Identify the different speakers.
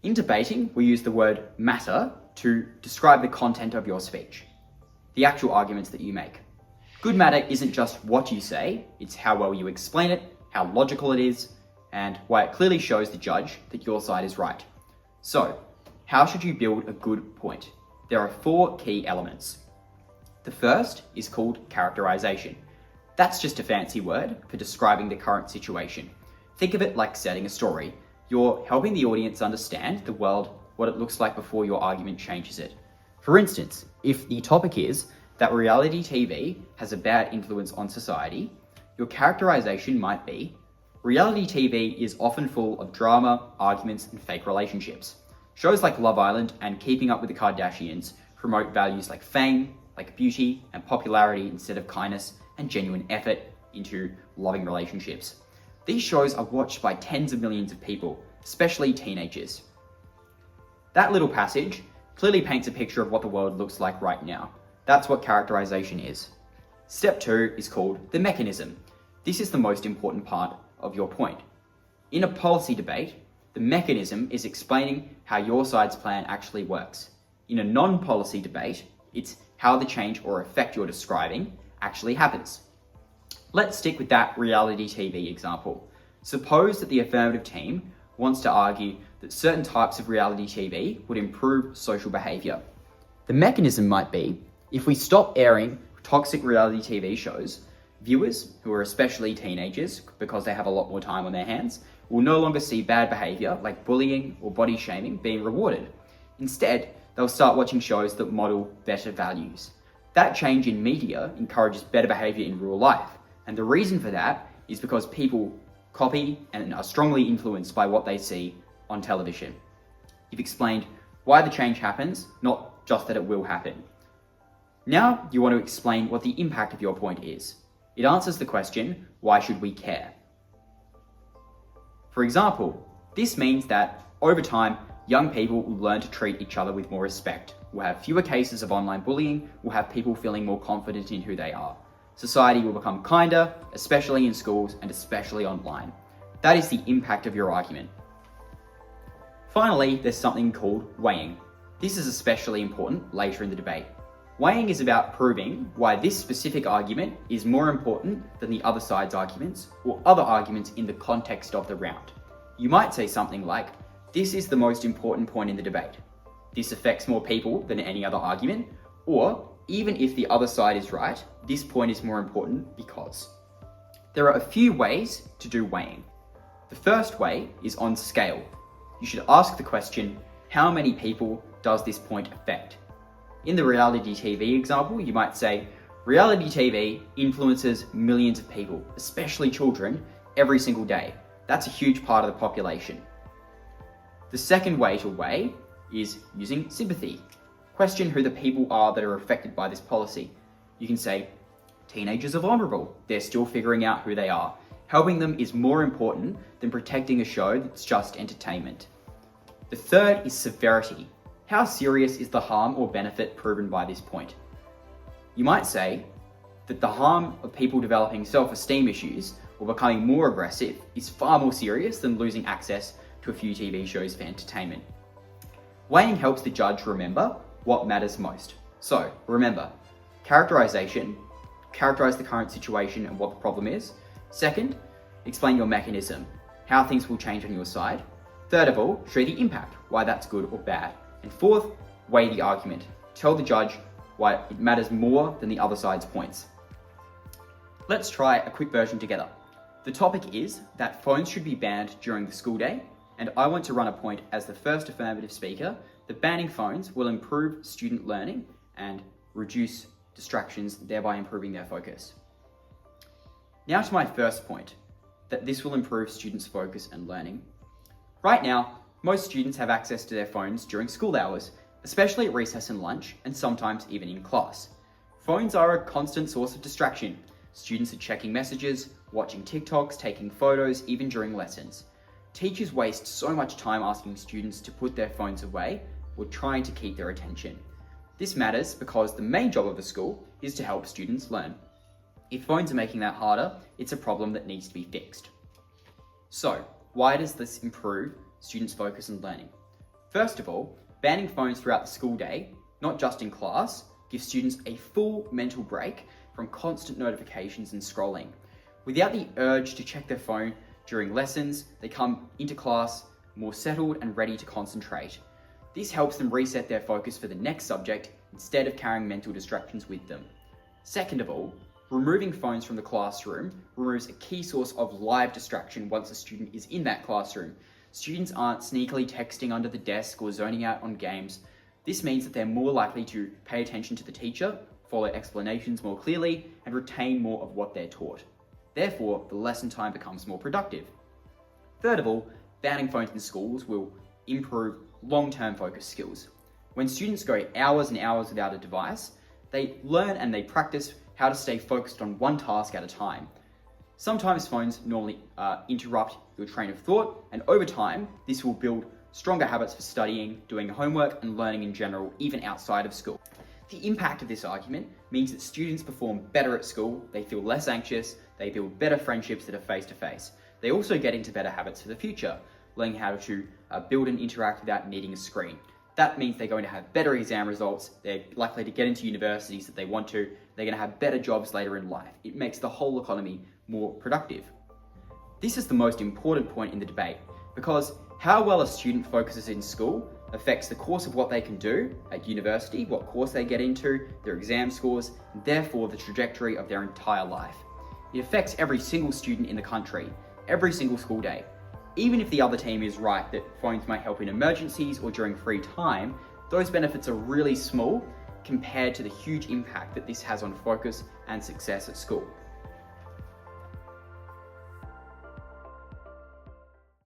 Speaker 1: In debating, we use the word matter to describe the content of your speech, the actual arguments that you make. Good matter isn't just what you say, it's how well you explain it, how logical it is, and why it clearly shows the judge that your side is right. So, how should you build a good point? There are 4 key elements. The first is called characterization. That's just a fancy word for describing the current situation. Think of it like setting a story. You're helping the audience understand the world, what it looks like before your argument changes it. For instance, if the topic is that reality TV has a bad influence on society, your characterization might be, reality TV is often full of drama, arguments, and fake relationships. Shows like Love Island and Keeping Up with the Kardashians promote values like fame, like beauty, and popularity instead of kindness and genuine effort into loving relationships. These shows are watched by tens of millions of people, especially teenagers. That little passage clearly paints a picture of what the world looks like right now. That's what characterization is. Step 2 is called the mechanism. This is the most important part of your point. In a policy debate, the mechanism is explaining how your side's plan actually works. In a non-policy debate, it's how the change or effect you're describing actually happens. Let's stick with that reality TV example. Suppose that the affirmative team wants to argue that certain types of reality TV would improve social behaviour. The mechanism might be, if we stop airing toxic reality TV shows, viewers, who are especially teenagers because they have a lot more time on their hands, will no longer see bad behaviour like bullying or body shaming being rewarded. Instead, they'll start watching shows that model better values. That change in media encourages better behaviour in real life, and the reason for that is because people copy and are strongly influenced by what they see on television. You've explained why the change happens, not just that it will happen. Now you want to explain what the impact of your point is. It answers the question, why should we care? For example, this means that over time, young people will learn to treat each other with more respect. We'll have fewer cases of online bullying, we'll have people feeling more confident in who they are. Society will become kinder, especially in schools and especially online. That is the impact of your argument. Finally, there's something called weighing. This is especially important later in the debate. Weighing is about proving why this specific argument is more important than the other side's arguments or other arguments in the context of the round. You might say something like, this is the most important point in the debate. This affects more people than any other argument, or even if the other side is right, this point is more important because. There are a few ways to do weighing. The first way is on scale. You should ask the question, how many people does this point affect? In the reality TV example, you might say, reality TV influences millions of people, especially children, every single day. That's a huge part of the population. The second way to weigh is using sympathy. Question who the people are that are affected by this policy. You can say, teenagers are vulnerable. They're still figuring out who they are. Helping them is more important than protecting a show that's just entertainment. The third is severity. How serious is the harm or benefit proven by this point? You might say that the harm of people developing self-esteem issues or becoming more aggressive is far more serious than losing access to a few TV shows for entertainment. Weighing helps the judge remember what matters most. So, remember, characterization, characterize the current situation and what the problem is. Second, explain your mechanism, how things will change on your side. Third of all, show the impact, why that's good or bad. And fourth, weigh the argument. Tell the judge why it matters more than the other side's points. Let's try a quick version together. The topic is that phones should be banned during the school day, and I want to run a point as the first affirmative speaker that banning phones will improve student learning and reduce distractions, thereby improving their focus. Now to my first point, that this will improve students' focus and learning. Right now, most students have access to their phones during school hours, especially at recess and lunch, and sometimes even in class. Phones are a constant source of distraction. Students are checking messages, watching TikToks, taking photos, even during lessons. Teachers waste so much time asking students to put their phones away or trying to keep their attention. This matters because the main job of the school is to help students learn. If phones are making that harder, it's a problem that needs to be fixed. So, why does this improve students' focus and learning? First of all, banning phones throughout the school day, not just in class, gives students a full mental break from constant notifications and scrolling. Without the urge to check their phone during lessons, they come into class more settled and ready to concentrate. This helps them reset their focus for the next subject instead of carrying mental distractions with them. Second of all, removing phones from the classroom removes a key source of live distraction once a student is in that classroom. Students aren't sneakily texting under the desk or zoning out on games. This means that they're more likely to pay attention to the teacher, follow explanations more clearly, and retain more of what they're taught. Therefore, the lesson time becomes more productive. Third of all, banning phones in schools will improve long-term focus skills. When students go hours and hours without a device, they learn and they practice how to stay focused on one task at a time. Sometimes phones normally interrupt your train of thought, and over time, this will build stronger habits for studying, doing homework, and learning in general, even outside of school. The impact of this argument means that students perform better at school, they feel less anxious, they build better friendships that are face-to-face. They also get into better habits for the future, learning how to build and interact without needing a screen. That means they're going to have better exam results, they're likely to get into universities that they want to, they're going to have better jobs later in life. It makes the whole economy more productive. This is the most important point in the debate, because how well a student focuses in school affects the course of what they can do at university, what course they get into, their exam scores, and therefore the trajectory of their entire life. It affects every single student in the country, every single school day. Even if the other team is right that phones might help in emergencies or during free time, those benefits are really small compared to the huge impact that this has on focus and success at school.